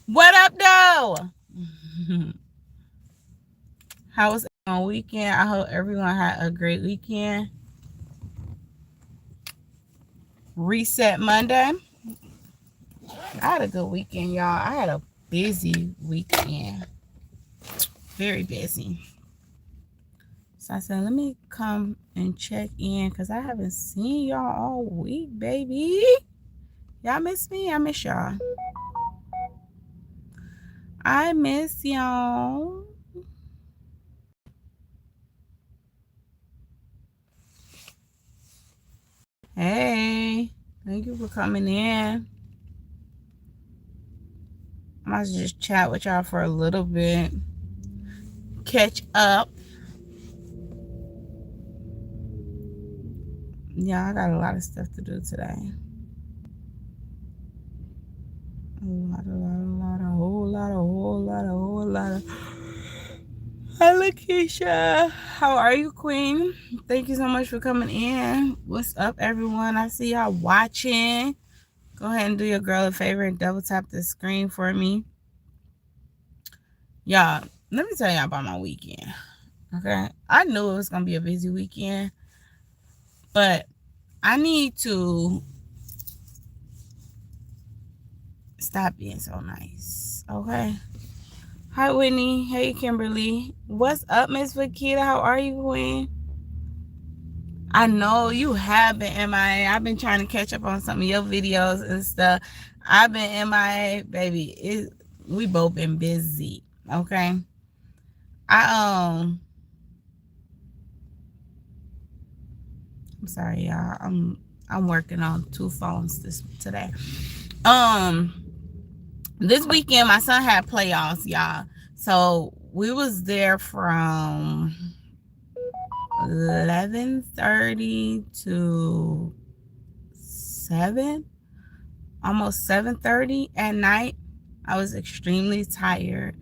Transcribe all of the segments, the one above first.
What up, though? How was on weekend? I hope everyone had a great weekend. Reset Monday. I had a good weekend, y'all. I had a busy weekend. Very busy. So I said, let me come and check in because I haven't seen y'all all week, baby. Y'all miss me? I miss y'all. I miss y'all. Hey, thank you for coming in. I might just chat with y'all for a little bit. Catch up. Yeah, I got a lot of stuff to do today. A whole lot. Hi, Lakeisha. How are you, Queen? Thank you so much for coming in. What's up, everyone? I see y'all watching. Go ahead and do your girl a favor and double tap the screen for me. Y'all, let me tell y'all about my weekend. Okay? I knew it was going to be a busy weekend, but I need to stop being so nice. Okay? Hi, Whitney. Hey, Kimberly. What's up, Miss Vakita? How are you, Queen? I know you have been MIA. I've been trying to catch up on some of your videos and stuff. I've been MIA, baby. We both been busy. Okay. I'm sorry, y'all. I'm working on 2 phones today. This weekend my son had playoffs, y'all. So we was there from 11:30 to 7, almost 7:30 at night. I was extremely tired.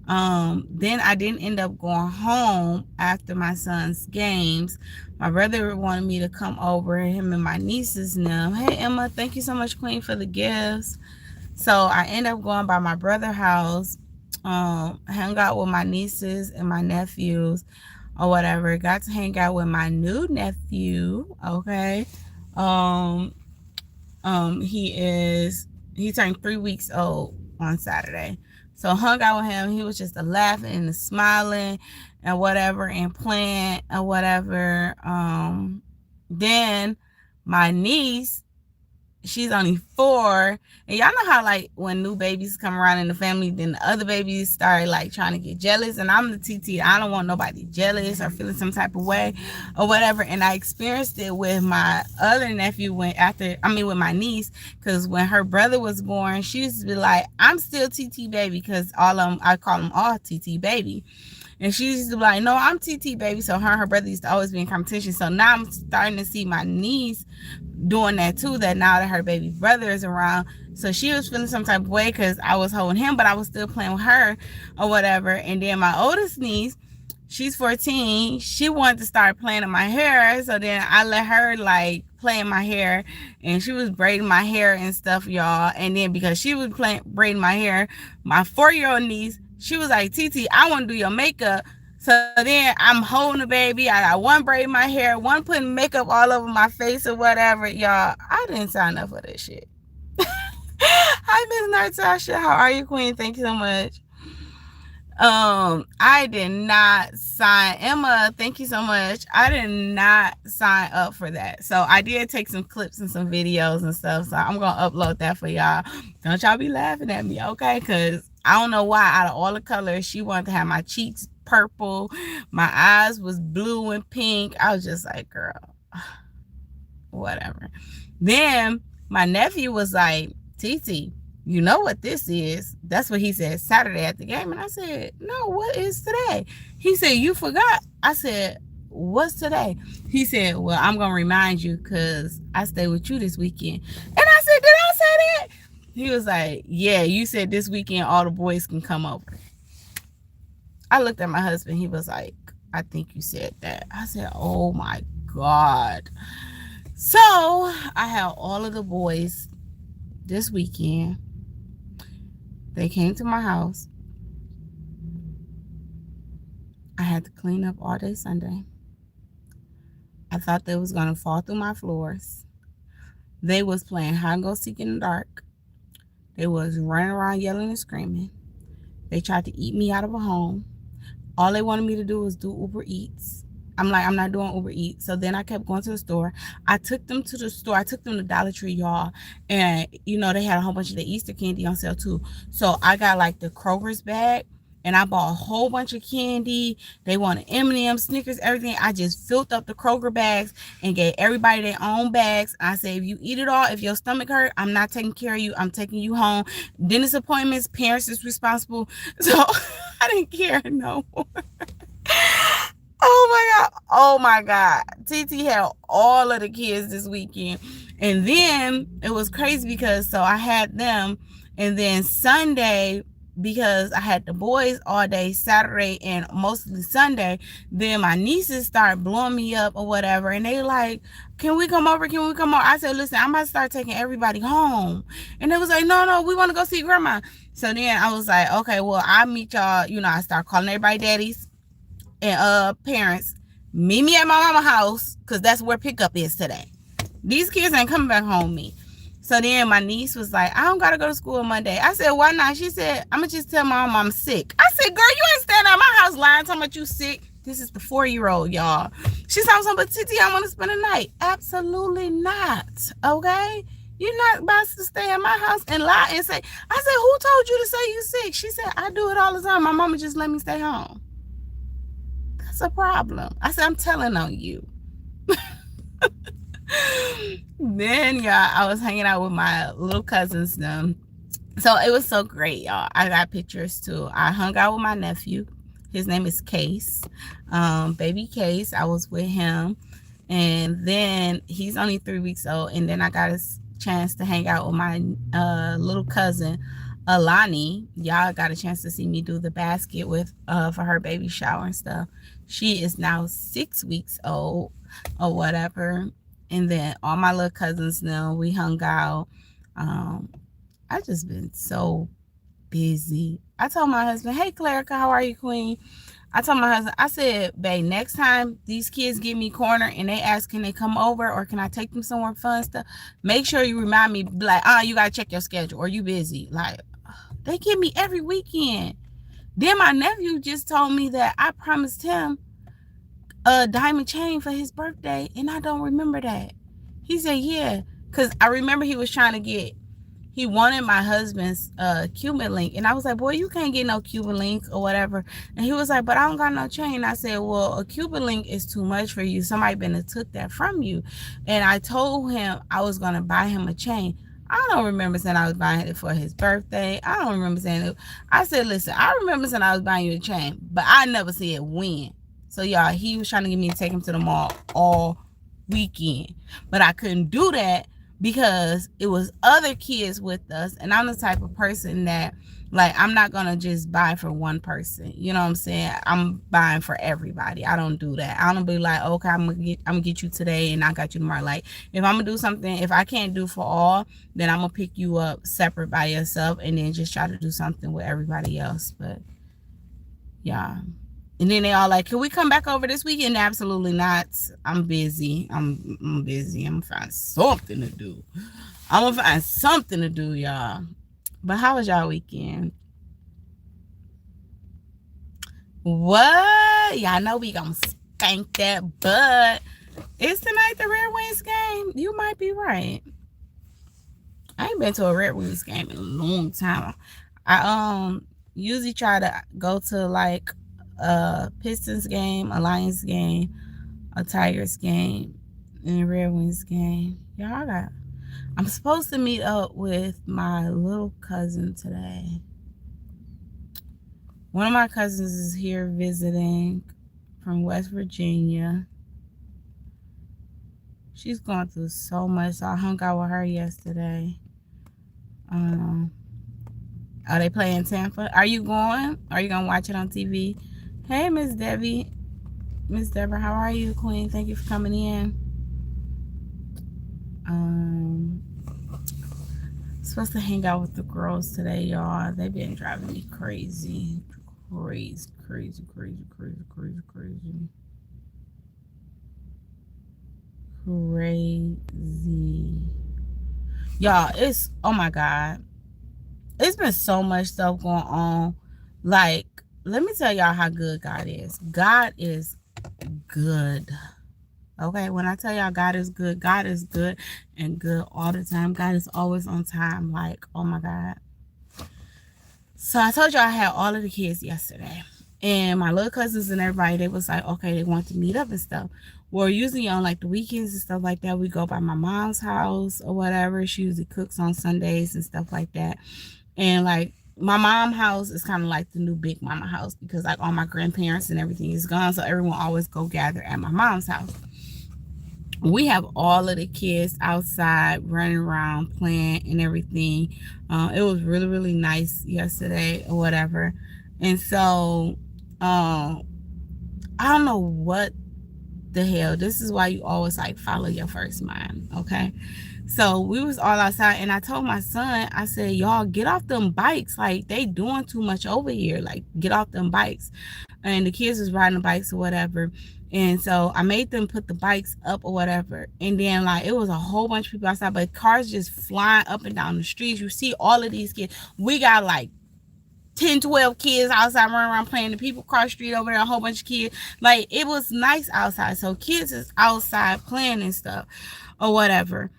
Then I didn't end up going home after my son's games. My brother wanted me to come over, him and my nieces and them. Hey, Emma, thank you so much, Queen, for the gifts. So I ended up going by my brother's house, hung out with my nieces and my nephews or whatever. Got to hang out with my new nephew, okay? Um, he turned 3 weeks old on Saturday. So hung out with him. He was just laughing and smiling and whatever and playing or whatever. Then my niece, she's only 4, and y'all know how like when new babies come around in the family, then the other babies start like trying to get jealous, and I'm the TT. I don't want nobody jealous or feeling some type of way or whatever. And I experienced it with my other nephew with my niece, because when her brother was born, she used to be like, I'm still TT baby, because all of them, I call them all TT baby. And she used to be like, no, I'm TT baby. So her and her brother used to always be in competition. So now I'm starting to see my niece doing that too, that now that her baby brother is around. So she was feeling some type of way because I was holding him, but I was still playing with her or whatever. And then my oldest niece, she's 14. She wanted to start playing in my hair. So then I let her like play in my hair, and she was braiding my hair and stuff, y'all. And then because she was braiding my hair, my 4-year-old niece, she was like, TT, I want to do your makeup. So then I'm holding the baby. I got one braiding my hair, one putting makeup all over my face or whatever. Y'all, I didn't sign up for this shit. Hi, Miss Natasha. How are you, Queen? Thank you so much. I did not sign. Emma, thank you so much. I did not sign up for that. So I did take some clips and some videos and stuff. So I'm gonna upload that for y'all. Don't y'all be laughing at me, okay? Because I don't know why out of all the colors she wanted to have my cheeks purple, my eyes was blue and pink. I was just like, girl, whatever. Then my nephew was like, TT, you know what this is? That's what he said Saturday at the game. And I said, no, what is today? He said, you forgot. I said, what's today? He said, well, I'm going to remind you because I stay with you this weekend. And I said, did I say that? He was like, yeah, you said this weekend all the boys can come over. I looked at my husband. He was like, I think you said that. I said, oh my God. So I had all of the boys this weekend. They came to my house. I had to clean up all day Sunday. I thought they was gonna fall through my floors. They was playing hide and go seek in the dark. They was running around yelling and screaming. They tried to eat me out of a home. All they wanted me to do was do Uber Eats. I'm like, I'm not doing Uber Eats. So then I kept going to the store. I took them to the store. I took them to Dollar Tree, y'all. And, you know, they had a whole bunch of the Easter candy on sale, too. So I got, like, the Kroger's bag. And I bought a whole bunch of candy. They wanted M&M's, Snickers, everything. I just filled up the Kroger bags and gave everybody their own bags. I said, if you eat it all, if your stomach hurt, I'm not taking care of you. I'm taking you home. Dentist appointments, parents is responsible. So I didn't care no more. Oh my God. Oh my God. TT had all of the kids this weekend. And then it was crazy because so I had them. And then Sunday, because I had the boys all day Saturday and mostly Sunday, then my nieces start blowing me up or whatever. And they like, can we come over? Can we come over? I said, listen, I'm about to start taking everybody home. And they was like, no, we want to go see grandma. So then I was like, okay, well, I'll meet y'all. You know, I start calling everybody daddies and parents. Meet me at my mama's house because that's where pickup is today. These kids ain't coming back home with me. So then my niece was like, I don't got to go to school on Monday. I said, why not? She said, I'm going to just tell my mom I'm sick. I said, girl, you ain't standing at my house lying, talking about you sick. This is the 4-year-old, y'all. She's talking about, Titi, I want to spend the night. Absolutely not. Okay? You're not about to stay at my house and lie and say, I said, who told you to say you sick? She said, I do it all the time. My mama just let me stay home. That's a problem. I said, I'm telling on you. Then, y'all, I was hanging out with my little cousins now. So it was so great, y'all. I got pictures too. I hung out with my nephew. His name is Case. Baby Case. I was with him. And then he's only 3 weeks old. And then I got a chance to hang out with my little cousin, Alani. Y'all got a chance to see me do the basket with for her baby shower and stuff. She is now 6 weeks old or whatever. And then all my little cousins know we hung out. I just been so busy. I told my husband, hey, Clarica, how are you, queen? I told my husband, I said, babe, next time these kids give me corner and they ask, can they come over or can I take them somewhere fun stuff? Make sure you remind me, like, you got to check your schedule or you busy. Like, they give me every weekend. Then my nephew just told me that I promised him a diamond chain for his birthday, and I don't remember that. He said, yeah, because I remember he was trying to get, he wanted my husband's Cuban link, and I was like, boy, you can't get no Cuban link or whatever. And he was like, but I don't got no chain. I said, well, a Cuban link is too much for you. Somebody been and took that from you. And I told him I was going to buy him a chain. I don't remember saying I was buying it for his birthday. I don't remember saying it. I said, listen, I remember saying I was buying you a chain, but I never said when. So, y'all, he was trying to get me to take him to the mall all weekend. But I couldn't do that because it was other kids with us. And I'm the type of person that, like, I'm not going to just buy for one person. You know what I'm saying? I'm buying for everybody. I don't do that. I don't be like, okay, I'm gonna get you today and I got you tomorrow. Like, if I'm going to do something, if I can't do for all, then I'm going to pick you up separate by yourself and then just try to do something with everybody else. But, yeah. And then they all like, can we come back over this weekend? Absolutely not. I'm busy. I'm busy. I'm going to find something to do. I'm going to find something to do, y'all. But how was y'all weekend? What? Y'all know we going to spank that butt. Is tonight the Red Wings game? You might be right. I ain't been to a Red Wings game in a long time. I usually try to go to like a Pistons game, a Lions game, a Tigers game, and a Red Wings game. Y'all I'm supposed to meet up with my little cousin today. One of my cousins is here visiting from West Virginia. She's going through so much. So I hung out with her yesterday. Are they playing Tampa? Are you going? Are you going to watch it on TV? Hey, Miss Debbie. Miss Deborah, how are you, Queen? Thank you for coming in. supposed to hang out with the girls today, y'all. They've been driving me crazy. Crazy, crazy, crazy, crazy, crazy, crazy. Crazy. Y'all, it's, oh my God. It's been so much stuff going on. Like, let me tell y'all how good God is. God is good. Okay, when I tell y'all God is good and good all the time. God is always on time. Like, oh my God. So I told y'all I had all of the kids yesterday. And my little cousins and everybody, they was like, okay, they want to meet up and stuff. Well, usually on like the weekends and stuff like that, we go by my mom's house or whatever. She usually cooks on Sundays and stuff like that. And like my mom's house is kind of like the new big mama house because like all my grandparents and everything is gone. So everyone always go gather at my mom's house. We have all of the kids outside running around playing and everything. It was really, really nice yesterday or whatever. And so I don't know what the hell. This is why you always like follow your first mind, okay? So we was all outside and I told my son, I said, y'all get off them bikes. Like they doing too much over here. Like get off them bikes. And the kids was riding the bikes or whatever. And so I made them put the bikes up or whatever. And then like it was a whole bunch of people outside, but cars just flying up and down the streets. You see all of these kids. We got like 10, 12 kids outside running around playing. The people cross the street over there, a whole bunch of kids. Like it was nice outside. So kids is outside playing and stuff or whatever.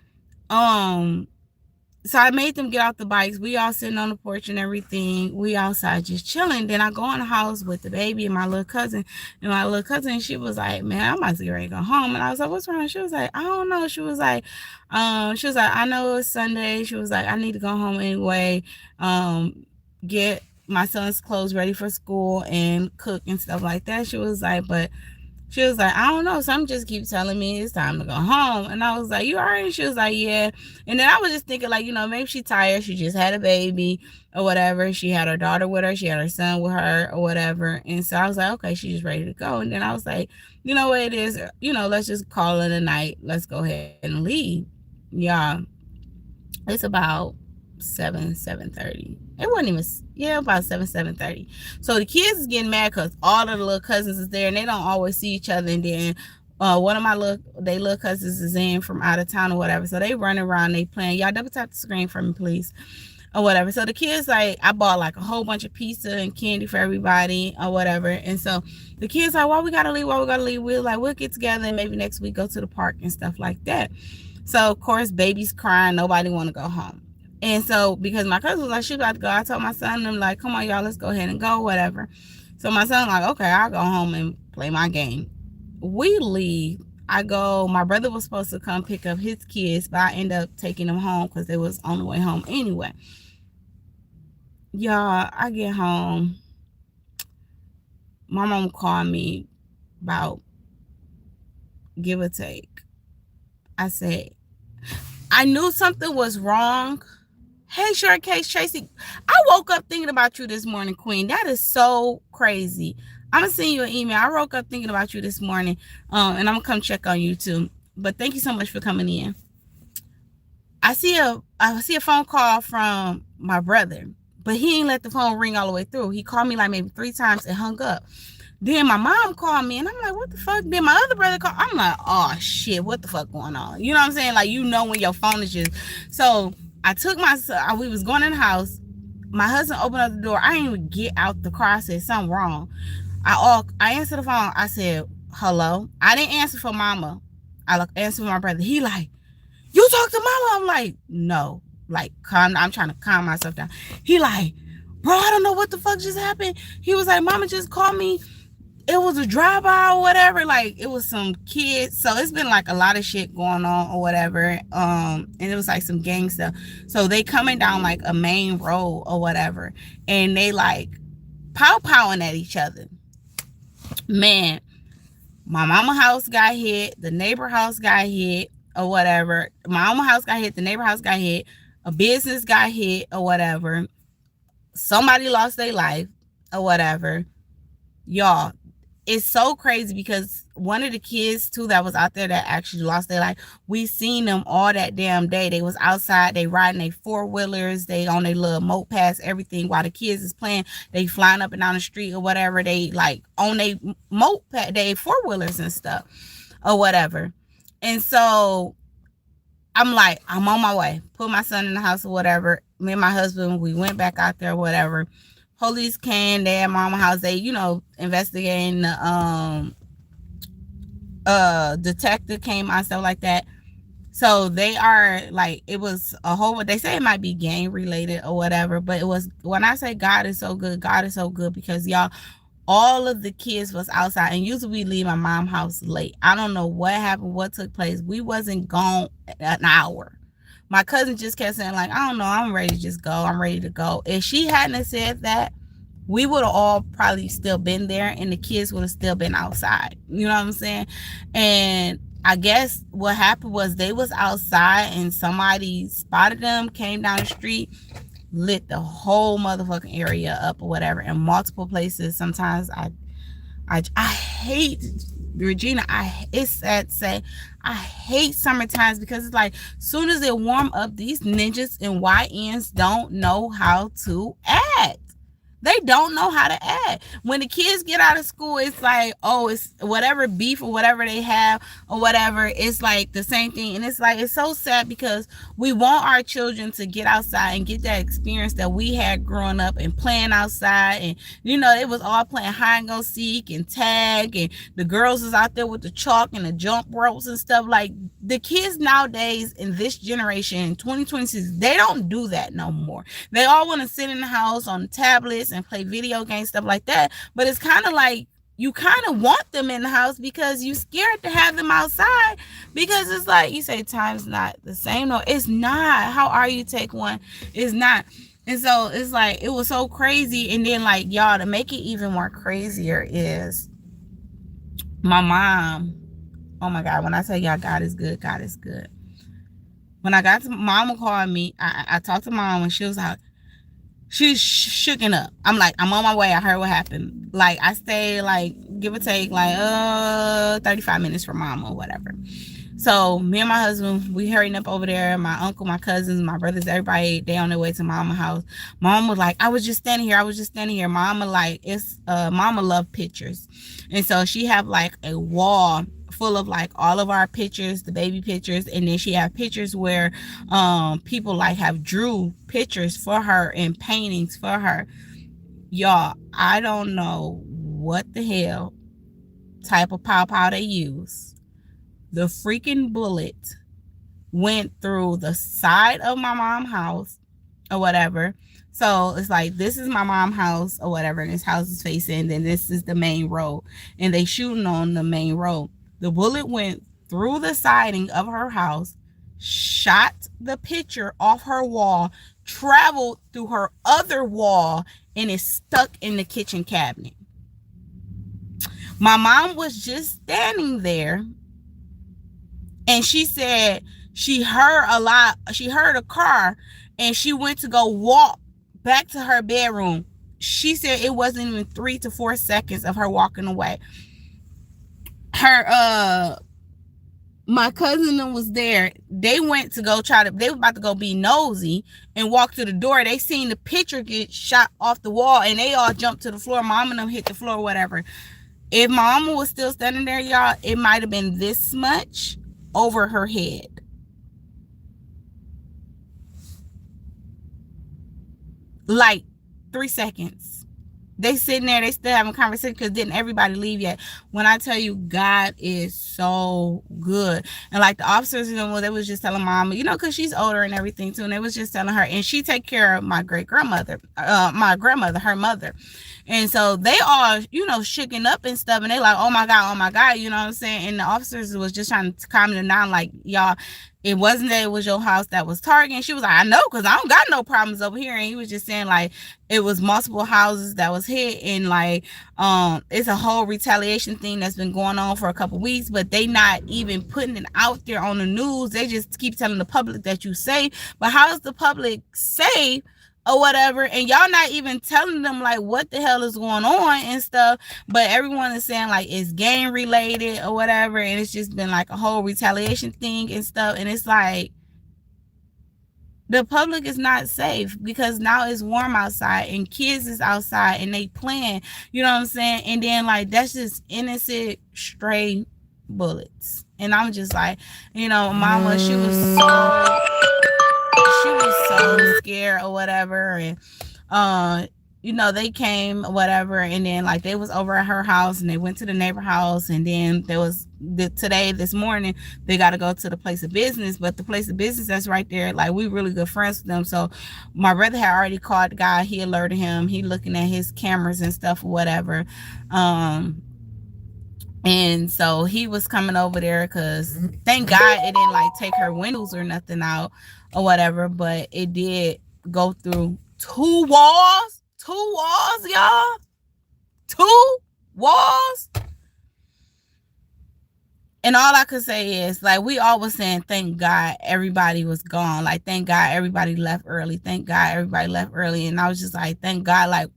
So I made them get off the bikes. We all sitting on the porch and everything. We outside just chilling. Then I go in the house with the baby and my little cousin. And my little cousin, she was like, man, I might get ready to go home. And I was like, what's wrong? She was like, I don't know. She was like, I know it's Sunday. She was like, I need to go home anyway. Get my son's clothes ready for school and cook and stuff like that. She was like, she was like, I don't know. Some just keep telling me it's time to go home. And I was like, you all right? She was like, yeah. And then I was just thinking like, maybe she's tired. She just had a baby or whatever. She had her daughter with her. She had her son with her or whatever. And so I was like, okay, she's just ready to go. And then I was like, you know what it is? Let's just call it a night. Let's go ahead and leave. Yeah. It's about 7:30. It wasn't even, about 7:30. So the kids is getting mad because all of the little cousins is there and they don't always see each other. And then one of my little cousins is in from out of town or whatever. So they running around, they playing. Y'all double tap the screen for me, please. Or whatever. So the kids, like, I bought like a whole bunch of pizza and candy for everybody or whatever. And so the kids like, why we gotta leave? We'll get together and maybe next week go to the park and stuff like that. So of course, baby's crying. Nobody want to go home. And so, because my cousin was like, she about to go, I told my son, and I'm like, come on, y'all, let's go ahead and go, whatever. So my son like, okay, I'll go home and play my game. We leave. I go, my brother was supposed to come pick up his kids, but I end up taking them home because they was on the way home anyway. Y'all, I get home. My mom called me about give or take. I said, I knew something was wrong. Hey, Short Case Tracy, I woke up thinking about you this morning, Queen. That is so crazy. I'm going to send you an email. I woke up thinking about you this morning, and I'm going to come check on you too. But thank you so much for coming in. I see a phone call from my brother, but he ain't let the phone ring all the way through. He called me like maybe 3 times and hung up. Then my mom called me, and I'm like, what the fuck? Then my other brother called. I'm like, oh, shit, what the fuck going on? You know what I'm saying? Like, when your phone is just... So I took my son. We was going in the house. My husband opened up the door. I didn't even get out the car. I said, something wrong. I answered the phone. I said, hello. I didn't answer for mama. I answered for my brother. He like, you talk to mama? I'm like, no. Like, I'm trying to calm myself down. He like, bro, I don't know what the fuck just happened. He was like, mama just called me. It was a drive-by or whatever. Like, it was some kids. So it's been like a lot of shit going on or whatever. And it was like some gang stuff. So they coming down like a main road or whatever. And they like pow-powing at each other. Man, my mama house got hit. The neighbor house got hit or whatever. My mama house got hit. The neighbor house got hit. A business got hit or whatever. Somebody lost their life or whatever. Y'all, it's so crazy because one of the kids too that was out there that actually lost their life, we seen them all that damn day. They was outside, they riding their four-wheelers, they on their little mopeds, everything, while the kids is playing. They flying up and down the street or whatever. They like on their moped, they four-wheelers and stuff or whatever. And so I'm like, I'm on my way. Put my son in the house or whatever. Me and my husband, we went back out there or whatever. Police came, they at mama's house. They, investigating the detective came out, stuff like that. So they are like, it was a whole, they say it might be gang related or whatever, but it was, when I say God is so good because y'all, all of the kids was outside, and usually we leave my mom's house late. I don't know what happened, what took place. We wasn't gone an hour. My cousin just kept saying like, I don't know, I'm ready to just go. I'm ready to go. If she hadn't said that, we would have all probably still been there, and the kids would have still been outside. You know what I'm saying? And I guess what happened was they was outside and somebody spotted them, came down the street, lit the whole motherfucking area up or whatever in multiple places. Sometimes I hate, Regina, it's sad to say, I hate summer times because it's like, soon as it warm up, these ninjas and YNs don't know how to act. They don't know how to act. When the kids get out of school, it's like, oh, it's whatever beef or whatever they have or whatever. It's like the same thing. And it's like, it's so sad because we want our children to get outside and get that experience that we had growing up and playing outside. And, it was all playing hide and go seek and tag. And the girls was out there with the chalk and the jump ropes and stuff. Like, the kids nowadays in this generation, 2026, they don't do that no more. They all want to sit in the house on tablets and play video games, stuff like that. But it's kind of like you kind of want them in the house because you scared to have them outside, because it's like you say time's not the same. No, it's not. How are you take one? It's not. And so it's like, it was so crazy. And then like, y'all, to make it even more crazier is my mom. Oh my God, when I tell y'all God is good, God is good. When I got to, mama called me, I talked to mom and she was like, she's shooken up. I'm like, I'm on my way. I heard what happened. Like, I stayed like, give or take, like 35 minutes from mom or whatever. So me and my husband, we hurrying up over there. My uncle, my cousins, my brothers, everybody, they on their way to mama's house. Mom was like, I was just standing here. Mama like, it's mama love pictures. And so she have like a wall full of like all of our pictures, the baby pictures, and then she have pictures where people like have drew pictures for her and paintings for her. Y'all, I don't know what the hell type of pow they use. The freaking bullet went through the side of my mom's house or whatever. So it's like, this is my mom's house or whatever, and this house is facing, then this is the main road, and they shooting on the main road. The bullet went through the siding of her house, shot the picture off her wall, traveled through her other wall, and is stuck in the kitchen cabinet. My mom was just standing there, and she said she heard a car, and she went to go walk back to her bedroom. She said it wasn't even 3 to 4 seconds of her walking away. My cousin was there. They went to go they were about to go be nosy and walk to the door. They seen the picture get shot off the wall, and they all jumped to the floor. Mom and them hit the floor, whatever. If mama was still standing there, y'all, it might have been this much over her head. Like 3 seconds. They sitting there, they still having a conversation because didn't everybody leave yet. When I tell you, God is so good. And like the officers, they was just telling mama, because she's older and everything too. And they was just telling her, and she take care of my great-grandmother, my grandmother, her mother. And so they all, shooken up and stuff. And they like, oh my God, you know what I'm saying? And the officers was just trying to calm them down, like, y'all, it wasn't that it was your house that was targeted. And she was like, I know, because I don't got no problems over here. And he was just saying, like, it was multiple houses that was hit. And, like, it's a whole retaliation thing that's been going on for a couple weeks. But they not even putting it out there on the news. They just keep telling the public that you safe. But how is the public safe or whatever, and y'all not even telling them like what the hell is going on and stuff, but everyone is saying like it's gang related or whatever, and it's just been like a whole retaliation thing and stuff. And it's like the public is not safe because now it's warm outside and kids is outside and they playing, you know what I'm saying? And then like that's just innocent stray bullets. And I'm just like, you know, mama, she was so scared or whatever. And you know, they came or whatever, and then like they was over at her house and they went to the neighbor house, and then there was this morning they got to go to the place of business, but the place of business that's right there, like we really good friends with them. So my brother had already called the guy, he alerted him, he looking at his cameras and stuff or whatever. And so he was coming over there because thank God it didn't like take her windows or nothing out or whatever, but it did go through two walls, y'all. 2 walls. And all I could say is, like, we all was saying, thank God everybody was gone. Like, thank God everybody left early. Thank God everybody left early. And I was just like, thank God, like,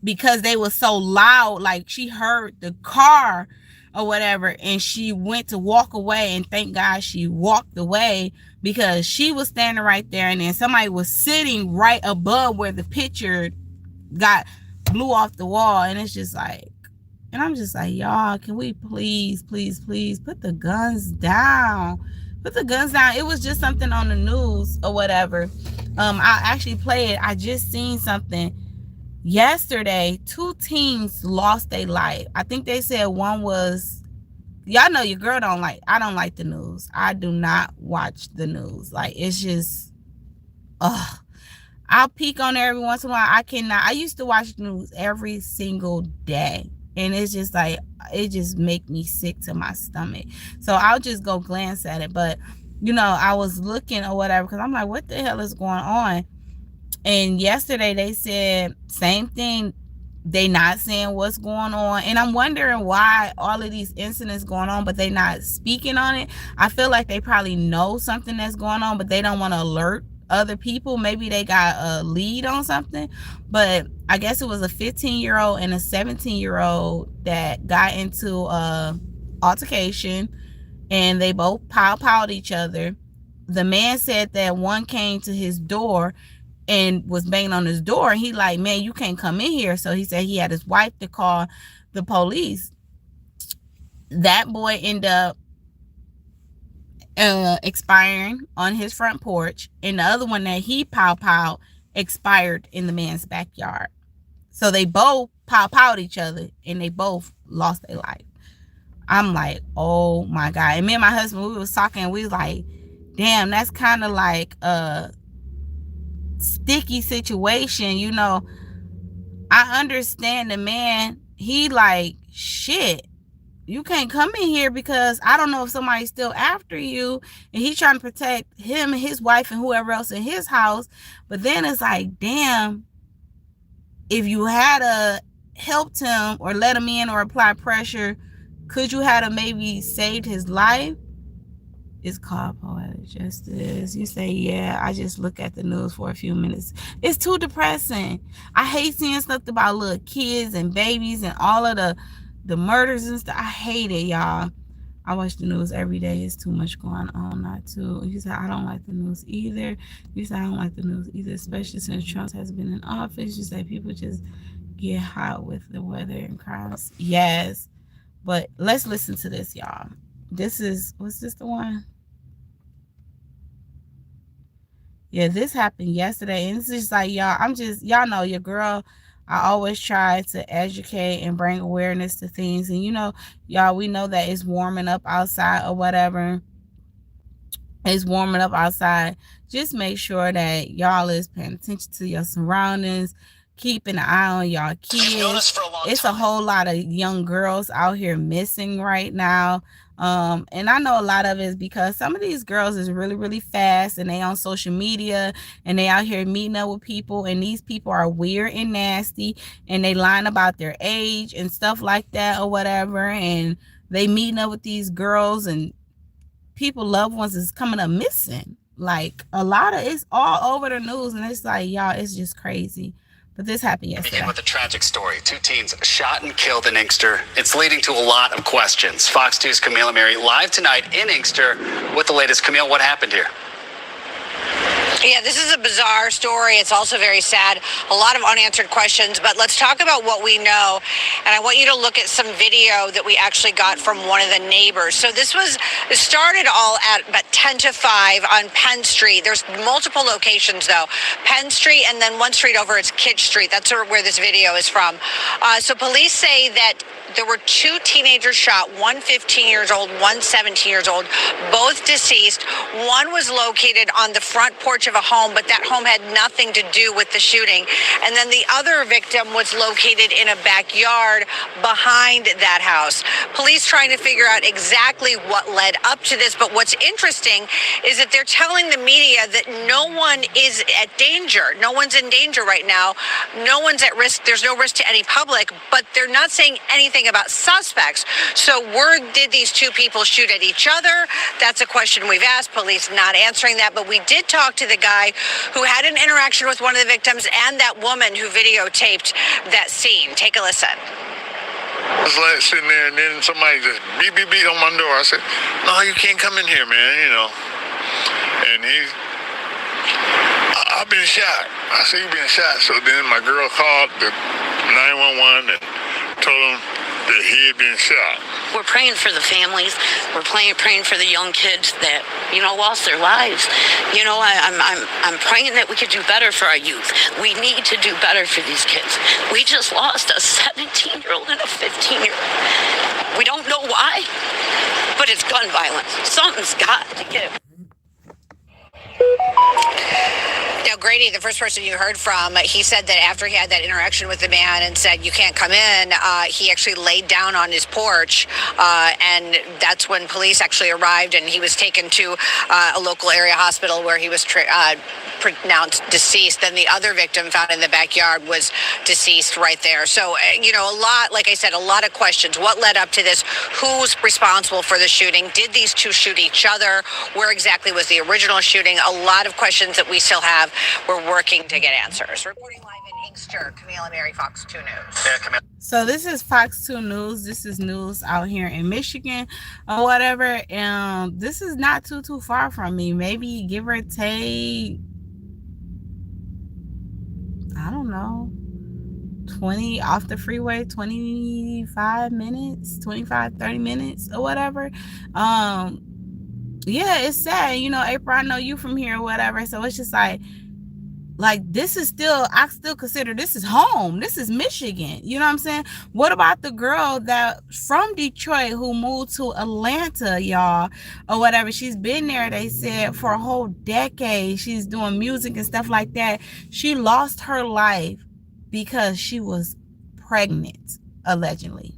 because they were so loud, like, she heard the car or whatever, and she went to walk away, and thank God she walked away because she was standing right there, and then somebody was sitting right above where the picture blew off the wall. And it's just like, and I'm just like, y'all, can we please put the guns down? Put the guns down. It was just something on the news or whatever. I actually played. I just seen something yesterday. 2 teens lost their life. I think they said one was, y'all know your girl I don't like the news. I do not watch the news. Like, it's just, I'll peek on there every once in a while. I used to watch the news every single day. And it's just like, it just make me sick to my stomach. So I'll just go glance at it. But, you know, I was looking or whatever because I'm like, what the hell is going on? And yesterday they said same thing. They not saying what's going on. And I'm wondering why all of these incidents going on, but they not speaking on it. I feel like they probably know something that's going on, but they don't want to alert other people. Maybe they got a lead on something. But I guess it was a 15-year-old and a 17-year-old that got into a altercation, and they both powed each other. The man said that one came to his door and was banging on his door, and he like, man, you can't come in here. So he said he had his wife to call the police. That boy ended up expiring on his front porch, and the other one that he powed expired in the man's backyard. So they both powed each other, and they both lost their life. I'm like, oh my God. And me and my husband, we was talking, and we was like, damn, that's kind of like a sticky situation. You know, I understand the man, he like, shit, you can't come in here because I don't know if somebody's still after you, and he's trying to protect him and his wife and whoever else in his house. But then it's like, damn, if you had helped him or let him in or applied pressure, could you have maybe saved his life? It's called poetic justice. You say, yeah, I just look at the news for a few minutes. It's too depressing. I hate seeing stuff about little kids and babies and all of the murders and stuff. I hate it, y'all. I watch the news every day. It's too much going on, not too. You say, I don't like the news either. You say, I don't like the news either, especially since Trump has been in office. You say, people just get hot with the weather and crimes. Yes. But let's listen to this, y'all. This is, was this the one? Yeah, this happened yesterday. And it's just like, y'all, y'all know your girl, I always try to educate and bring awareness to things. And, you know, y'all, we know that it's warming up outside or whatever. It's warming up outside. Just make sure that y'all is paying attention to your surroundings, keeping an eye on y'all kids. It's a whole lot of young girls out here missing right now. And I know a lot of it is because some of these girls is really, really fast, and they on social media, and they out here meeting up with people, and these people are weird and nasty, and they lying about their age and stuff like that or whatever, and they meeting up with these girls, and people, loved ones is coming up missing. Like, a lot of it's all over the news, and it's like, y'all, it's just crazy. But this happened yesterday. Begin with a tragic story. 2 teens shot and killed in Inkster. It's leading to a lot of questions. Fox 2's Camille Mary live tonight in Inkster with the latest. Camille, what happened here? Yeah, this is a bizarre story. It's also very sad. A lot of unanswered questions, but let's talk about what we know. And I want you to look at some video that we actually got from one of the neighbors. So it started all at about 10 to 5 on Penn Street. There's multiple locations though. Penn Street and then one street over, it's Kitch Street. That's where this video is from. So police say that there were 2 teenagers shot, one 15 years old, one 17 years old, both deceased. One was located on the front porch of a home, but that home had nothing to do with the shooting. And then the other victim was located in a backyard behind that house. Police trying to figure out exactly what led up to this, but what's interesting is that they're telling the media that no one is at danger. No one's in danger right now. No one's at risk. There's no risk to any public, but they're not saying anything about suspects. So did these 2 people shoot at each other? That's a question we've asked. Police not answering that, but we did talk to the guy who had an interaction with one of the victims and that woman who videotaped that scene. Take a listen. I was like sitting there, and then somebody just beep, beep, beep on my door. I said, no, you can't come in here, man, you know. And I've been shot. I said, you've been shot. So then my girl called the 911 and told them that he had been shot. We're praying for the families. We're praying for the young kids that, lost their lives. I'm praying that we could do better for our youth. We need to do better for these kids. We just lost a 17-year-old and a 15-year-old. We don't know why, but it's gun violence. Something's got to give. Now, Grady, the first person you heard from, he said that after he had that interaction with the man and said, you can't come in, he actually laid down on his porch, and that's when police actually arrived, and he was taken to a local area hospital where he was pronounced deceased. Then the other victim found in the backyard was deceased right there. So, a lot, like I said, a lot of questions. What led up to this? Who's responsible for the shooting? Did these 2 shoot each other? Where exactly was the original shooting? A lot of questions that we still have. We're working to get answers. Reporting live in Inkster, Camille and Mary, Fox 2 News. Yeah, Camille. So this is Fox 2 News. This is news out here in Michigan or whatever. And this is not too far from me. Maybe give or take, I don't know, 20 off the freeway, 25 minutes, 30 minutes or whatever. Yeah, it's sad. April, I know you from here or whatever. So it's just like this is still, I still consider this is home. This is Michigan. You know what I'm saying? What about the girl that from Detroit who moved to Atlanta, y'all, or whatever? She's been there, they said, for a whole decade. She's doing music and stuff like that. She lost her life because she was pregnant, allegedly.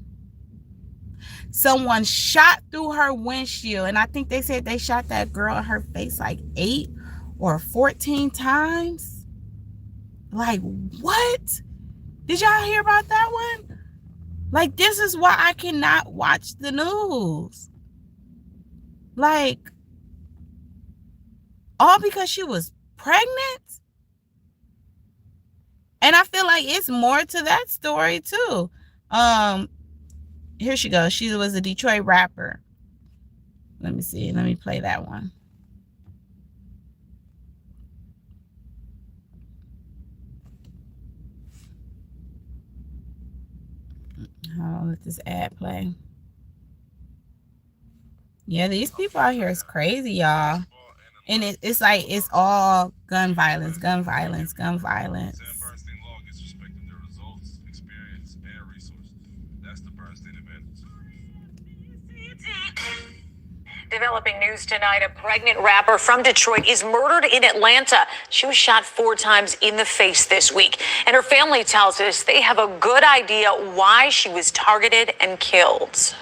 Someone shot through her windshield, and I think they said they shot that girl in her face like 8 or 14 times. Like, what? Did y'all hear about that one? Like, this is why I cannot watch the news. Like, all because she was pregnant? And I feel like it's more to that story too. Here she goes. She was a Detroit rapper. Let me see. Let me play that one. I'll let this ad play. Yeah, these people out here is crazy, y'all. And it's like, it's all gun violence, gun violence, gun violence. Developing news tonight, a pregnant rapper from Detroit is murdered in Atlanta. She was shot 4 times in the face this week. And her family tells us they have a good idea why she was targeted and killed.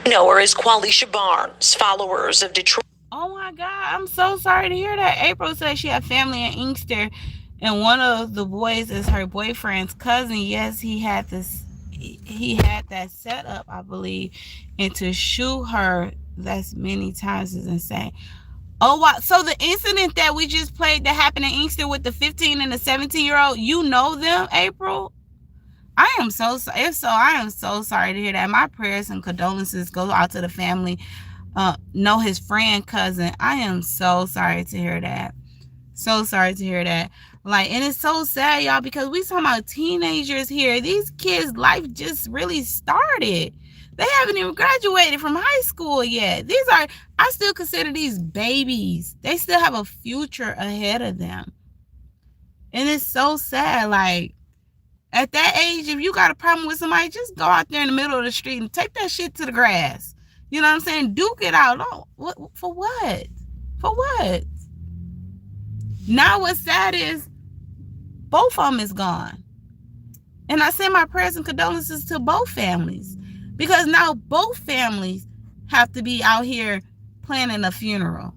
Know her as Qualisha Barnes. Followers of Detroit. Oh my God, I'm so sorry to hear that. April said she had family in Inkster, and one of the boys is her boyfriend's cousin. Yes, he had that set up, I believe, and to shoot her that's many times is insane. Oh, wow. So the incident that we just played that happened in Inkster with the 15 and the 17-year-old, you know them, April? I am so sorry. If so, I am so sorry to hear that. My prayers and condolences go out to the family. Know his friend, cousin. I am so sorry to hear that. So sorry to hear that. Like, and it's so sad, y'all, because we talking about teenagers here. These kids' life just really started. They haven't even graduated from high school yet. I still consider these babies. They still have a future ahead of them. And it's so sad. Like, at that age, if you got a problem with somebody, just go out there in the middle of the street and take that shit to the grass. You know what I'm saying? Duke it out. Oh, for what? For what? Now what's sad is both of them is gone. And I send my prayers and condolences to both families, because now both families have to be out here planning a funeral.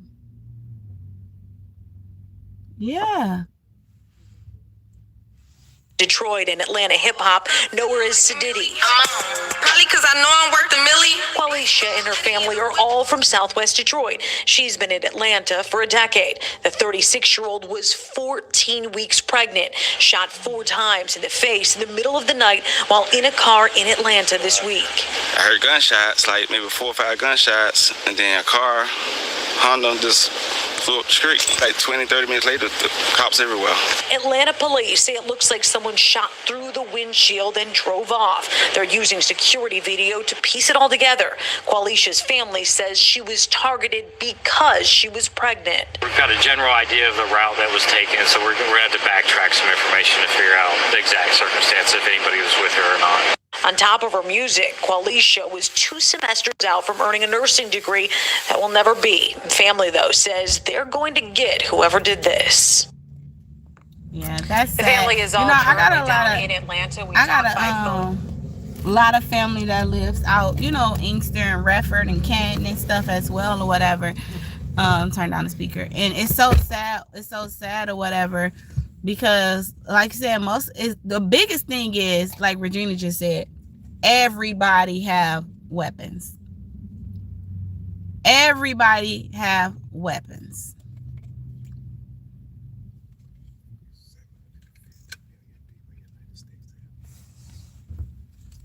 Yeah. Detroit and Atlanta hip-hop, nowhere is Sadiddy. Probably because I know I'm worth a milli. Qualisha and her family are all from Southwest Detroit. She's been in Atlanta for a decade. The 36-year-old was 14 weeks pregnant, shot 4 times in the face in the middle of the night while in a car in Atlanta this week. I heard gunshots, like maybe 4 or 5 gunshots, and then a car, Honda, just flew up the street. Like 20, 30 minutes later, the cops everywhere. Atlanta police say it looks like someone shot through the windshield and drove off. They're using security video to piece it all together. Qualisha's family says she was targeted because she was pregnant. We've got a general idea of the route that was taken, so we're going to have to backtrack some information to figure out the exact circumstance, if anybody was with her or not. On top of her music, Qualisha was 2 semesters out from earning a nursing degree that will never be. Family, though, says they're going to get whoever did this. Yeah, that's sad. The family is all I got a lot down of, in Atlanta. I got a lot of family that lives out, Inkster and Redford and Canton and stuff as well, or whatever. Turn down the speaker. And it's so sad. It's so sad or whatever, because like you said, the biggest thing is, like Regina just said, everybody have weapons. Everybody have weapons.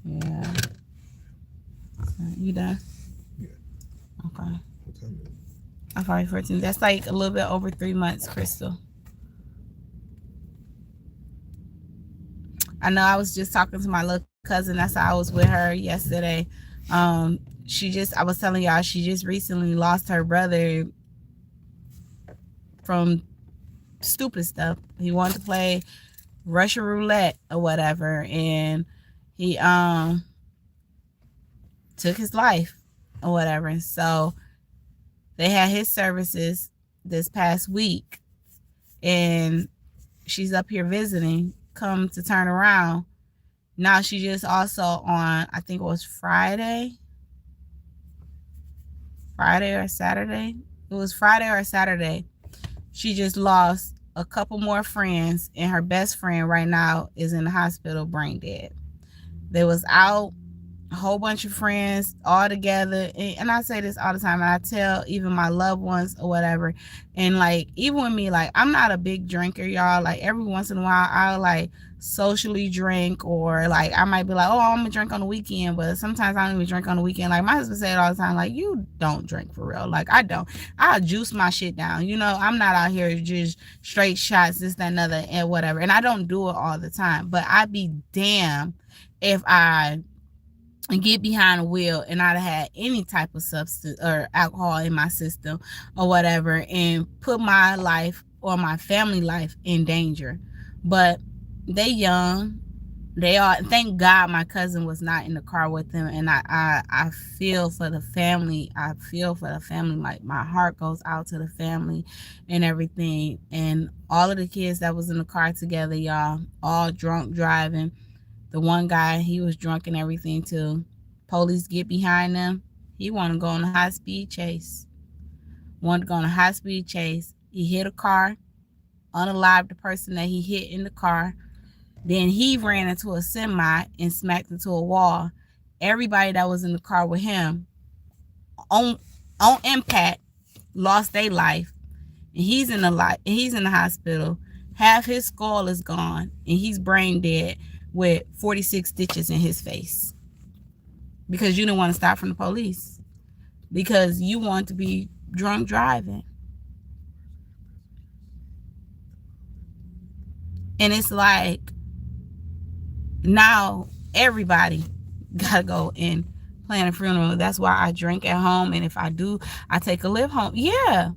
Yeah. You done? Yeah. Okay. What time is it? I'm probably 14. That's like a little bit over 3 months, Crystal. I know I was just talking to my little cousin. That's how I was with her yesterday. I was telling y'all, she just recently lost her brother from stupid stuff. He wanted to play Russian roulette or whatever, and he took his life or whatever. And so they had his services this past week, and she's up here visiting. Come to turn around, now she just also on, I think it was Friday or Saturday. It was Friday or Saturday. She just lost a couple more friends, and her best friend right now is in the hospital, brain dead. They was out, a whole bunch of friends all together, and I say this all the time, and I tell even my loved ones or whatever, and like even with me, like I'm not a big drinker, y'all. Like every once in a while I'll like socially drink, or like I might be like, oh, I'm gonna drink on the weekend, but sometimes I don't even drink on the weekend. Like my husband said all the time, like, you don't drink for real. Like I'll juice my shit down, I'm not out here just straight shots, this, that, and other, and whatever. And I don't do it all the time, but I'd be damn if I get behind the wheel and I'd had any type of substance or alcohol in my system or whatever, and put my life or my family life in danger. But they young, they are, thank God my cousin was not in the car with them, and I feel for the family. I feel for the family. My heart goes out to the family and everything. And all of the kids that was in the car together, y'all, all drunk driving. The one guy, he was drunk and everything too. Police get behind them. He wanted to go on a high-speed chase. He hit a car, unalived the person that he hit in the car. Then he ran into a semi and smacked into a wall. Everybody that was in the car with him, on impact, lost their life, and he's in the hospital. Half his skull is gone, and he's brain dead with 46 stitches in his face because you didn't want to stop from the police because you want to be drunk driving. And it's like now everybody gotta go and plan a funeral. That's why I drink at home, and if I do, I take a Lyft home. Yeah.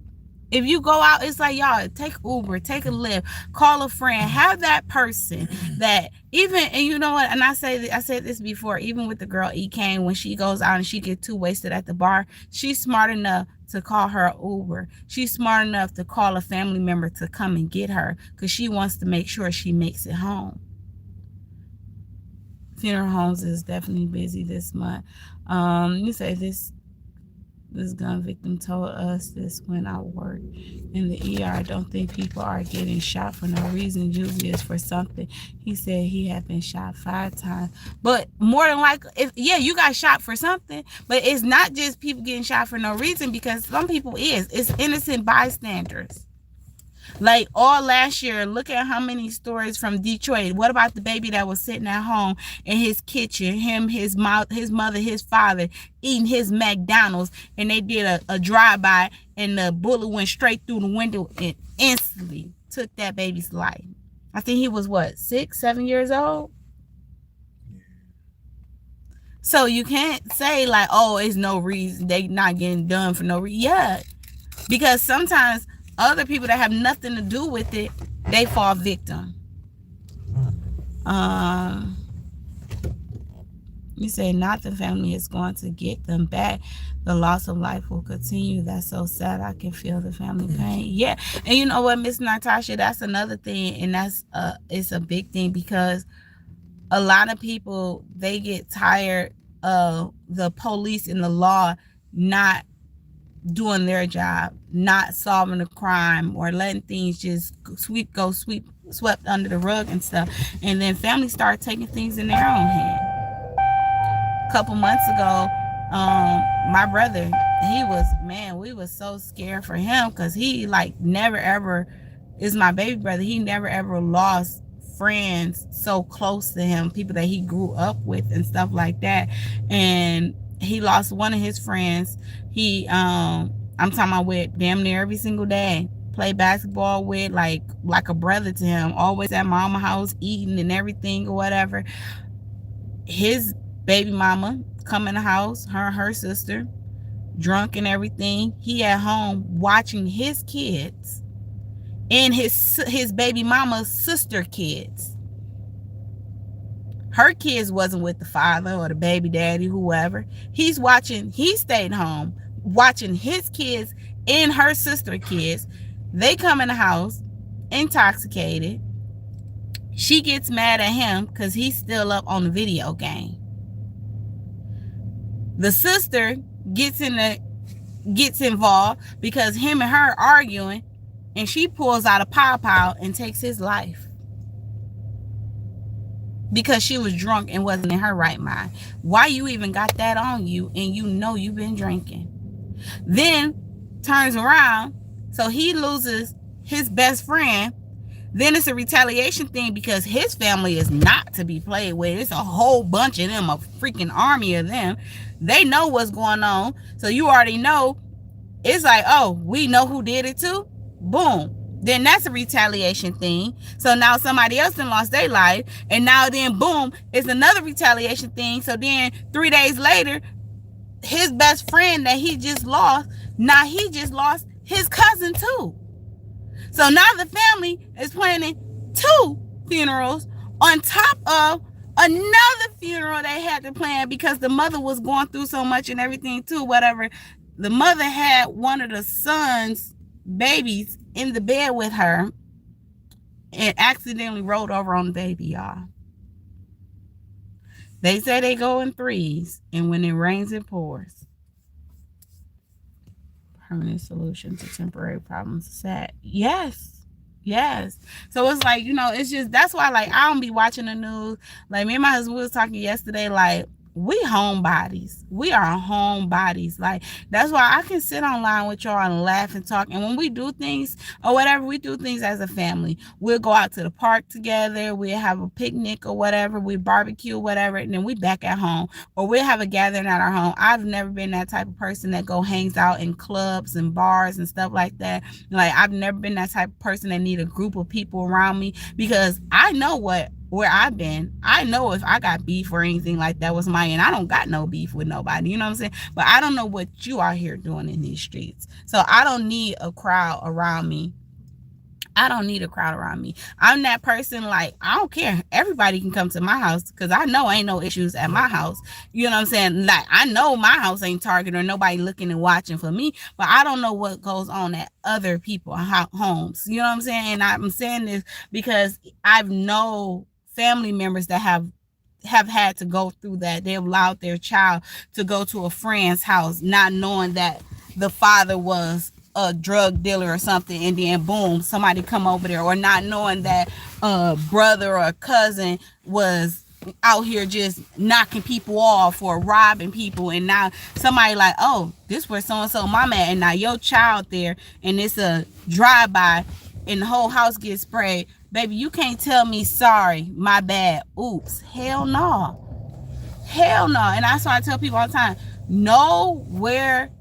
If you go out, it's like, y'all, take Uber, take a Lyft, call a friend, have that person that even, and you know what, and I said this before, even with the girl E. Kane, when she goes out and she gets too wasted at the bar, she's smart enough to call her Uber. She's smart enough to call a family member to come and get her because she wants to make sure she makes it home. Funeral homes is definitely busy this month. You say this gun victim told us this when I worked in the ER. I don't think people are getting shot for no reason. Usually it's for something. He said he had been shot 5 times. But more than likely, you got shot for something. But it's not just people getting shot for no reason, because some people it's innocent bystanders. Like all last year, look at how many stories from Detroit. What about the baby that was sitting at home in his kitchen, his mother, his father eating his McDonald's, and they did a drive-by and the bullet went straight through the window and instantly took that baby's life. I think he was 6, 7 years old. So you can't say like, oh, it's no reason, they not getting done for no reason. Yeah, because sometimes other people that have nothing to do with it, they fall victim. You say not the family is going to get them back. The loss of life will continue. That's so sad. I can feel the family pain. Yeah. And you know what, Miss Natasha, that's another thing. And that's it's a big thing, because a lot of people, they get tired of the police and the law not doing their job, not solving a crime, or letting things just swept under the rug and stuff. And then families start taking things in their own hand. A couple months ago, my brother, we was so scared for him, because he never ever is my baby brother. He never ever lost friends so close to him, people that he grew up with and stuff like that. And he lost one of his friends. I'm talking about with damn near every single day. Play basketball with, like a brother to him. Always at mama house eating and everything or whatever. His baby mama come in the house, her sister, drunk and everything. He at home watching his kids and his baby mama's sister kids. Her kids wasn't with the father or the baby daddy, whoever. He stayed home watching his kids and her sister kids. They come in the house intoxicated. She gets mad at him because he's still up on the video game. The sister gets involved because him and her arguing, and she pulls out a pow and takes his life. Because she was drunk and wasn't in her right mind. Why you even got that on you, and you know you've been drinking? Then turns around, so he loses his best friend. Then it's a retaliation thing because his family is not to be played with. It's a whole bunch of them, a freaking army of them. They know what's going on. So you already know. It's like, oh, we know who did it too. Boom. Then that's a retaliation thing. So now somebody else done lost their life. And now then, boom, it's another retaliation thing. So then 3 days later, his best friend that he just lost, now he just lost his cousin too. So now the family is planning 2 funerals on top of another funeral they had to plan because the mother was going through so much and everything too, whatever. The mother had one of the son's babies in the bed with her and accidentally rolled over on the baby, y'all. They say they go in 3s, and when it rains, it pours. Permanent solution to temporary problems is sad. Yes. So it's like, it's just, that's why, I don't be watching the news. Like, me and my husband was talking yesterday, we homebodies. We are homebodies. Like, that's why I can sit online with y'all and laugh and talk. And when we do things or whatever, we do things as a family. We'll go out to the park together. We'll have a picnic or whatever. We barbecue or whatever. And then we back at home. Or we'll have a gathering at our home. I've never been that type of person that go hangs out in clubs and bars and stuff like that. Like, I've never been that type of person that need a group of people around me, because I know where I've been. I know if I got beef or anything like that was mine, and I don't got no beef with nobody, you know what I'm saying? But I don't know what you out here doing in these streets. So I don't need a crowd around me. I don't need a crowd around me. I'm that person, like, I don't care. Everybody can come to my house, because I know ain't no issues at my house. You know what I'm saying? Like, I know my house ain't Target or nobody looking and watching for me, but I don't know what goes on at other people's homes. You know what I'm saying? And I'm saying this because I've know family members that have had to go through that. They allowed their child to go to a friend's house not knowing that the father was a drug dealer or something, and then boom, somebody come over there, or not knowing that a brother or a cousin was out here just knocking people off or robbing people, and now somebody like, oh, this where so-and-so mama at, and now your child there, and it's a drive-by and the whole house gets sprayed. Baby, you can't tell me sorry, my bad, oops. Hell no. Hell no. And that's why I tell people all the time, know where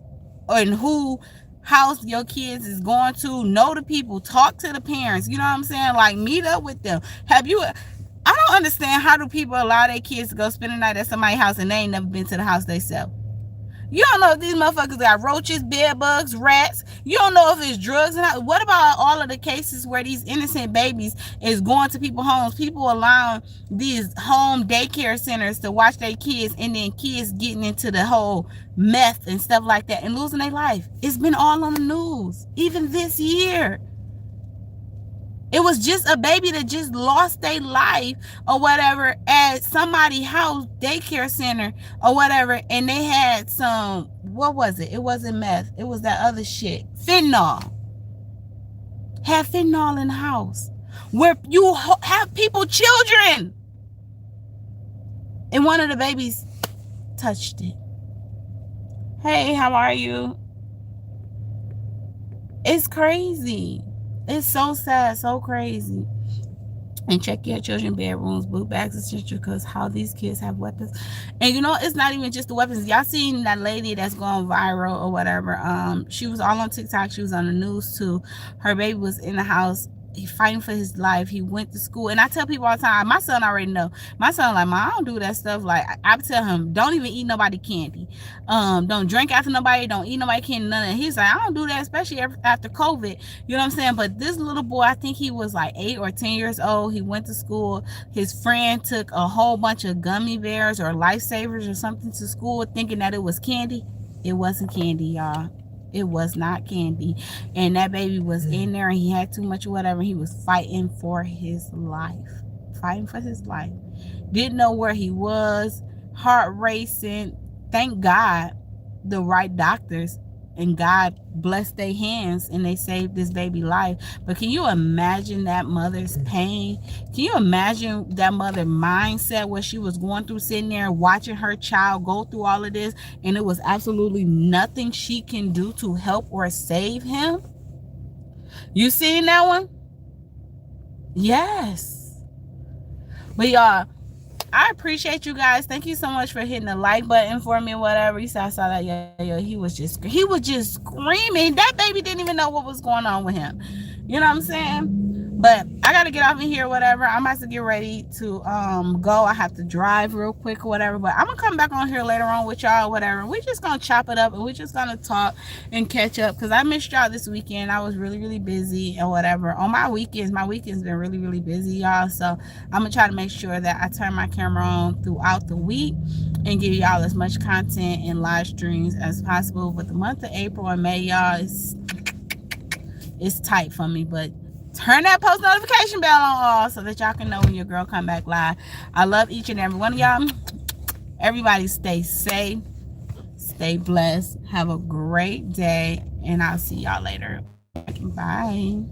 and who house your kids is going to. Know the people. Talk to the parents. You know what I'm saying? Like, meet up with them. I don't understand, how do people allow their kids to go spend the night at somebody's house and they ain't never been to the house themselves? You don't know if these motherfuckers got roaches, bed bugs, rats. You don't know if it's drugs. And what about all of the cases where these innocent babies is going to people's homes? People allowing these home daycare centers to watch their kids, and then kids getting into the whole meth and stuff like that and losing their life. It's been all on the news, even this year. It was just a baby that just lost their life or whatever at somebody's house daycare center or whatever. And they had some, what was it? It wasn't meth. It was that other shit. Fentanyl. Had fentanyl in the house where you have people, children. And one of the babies touched it. Hey, how are you? It's crazy. It's so sad, so crazy. And check your children's bedrooms, book bags, etc., because how these kids have weapons. And you know, it's not even just the weapons. Y'all seen that lady that's going viral or whatever? She was all on TikTok. She was on the news too. Her baby was in the house. He fighting for his life. He went to school, and I tell people all the time, my son already know. My son like, Mom, I don't do that stuff. Like, I tell him, don't even eat nobody candy. Don't drink after nobody. Don't eat nobody candy. None of that. He's like, I don't do that, especially after COVID. You know what I'm saying? But this little boy, I think he was like 8 or 10 years old. He went to school. His friend took a whole bunch of gummy bears or lifesavers or something to school, thinking that it was candy. It wasn't candy, y'all. It was not candy. And that baby was in there, and he had too much or whatever. He was fighting for his life. Fighting for his life. Didn't know where he was. Heart racing. Thank God the right doctors and God blessed their hands and they saved this baby life. But can you imagine that mother's pain? Can you imagine that mother mindset, what she was going through, sitting there watching her child go through all of this, and it was absolutely nothing she can do to help or save him? You seen that one? Yes. But y'all, I appreciate you guys. Thank you so much for hitting the like button for me or whatever. You saw, I saw that. Yeah, he was just screaming. That baby didn't even know what was going on with him. You know what I'm saying? But I gotta get off in here, whatever. I'm about to get ready to go. I have to drive real quick or whatever. But I'm gonna come back on here later on with y'all, whatever. We're just gonna chop it up and we're just gonna talk and catch up, because I missed y'all this weekend. I was really busy or whatever. On my weekends been really busy, y'all. So I'm gonna try to make sure that I turn my camera on throughout the week and give y'all as much content and live streams as possible. But the month of April and May, y'all, it's tight for me. But turn that post notification bell on all so that y'all can know when your girl come back live. I love each and every one of y'all. Everybody stay safe, stay blessed, have a great day, and I'll see y'all later. Bye.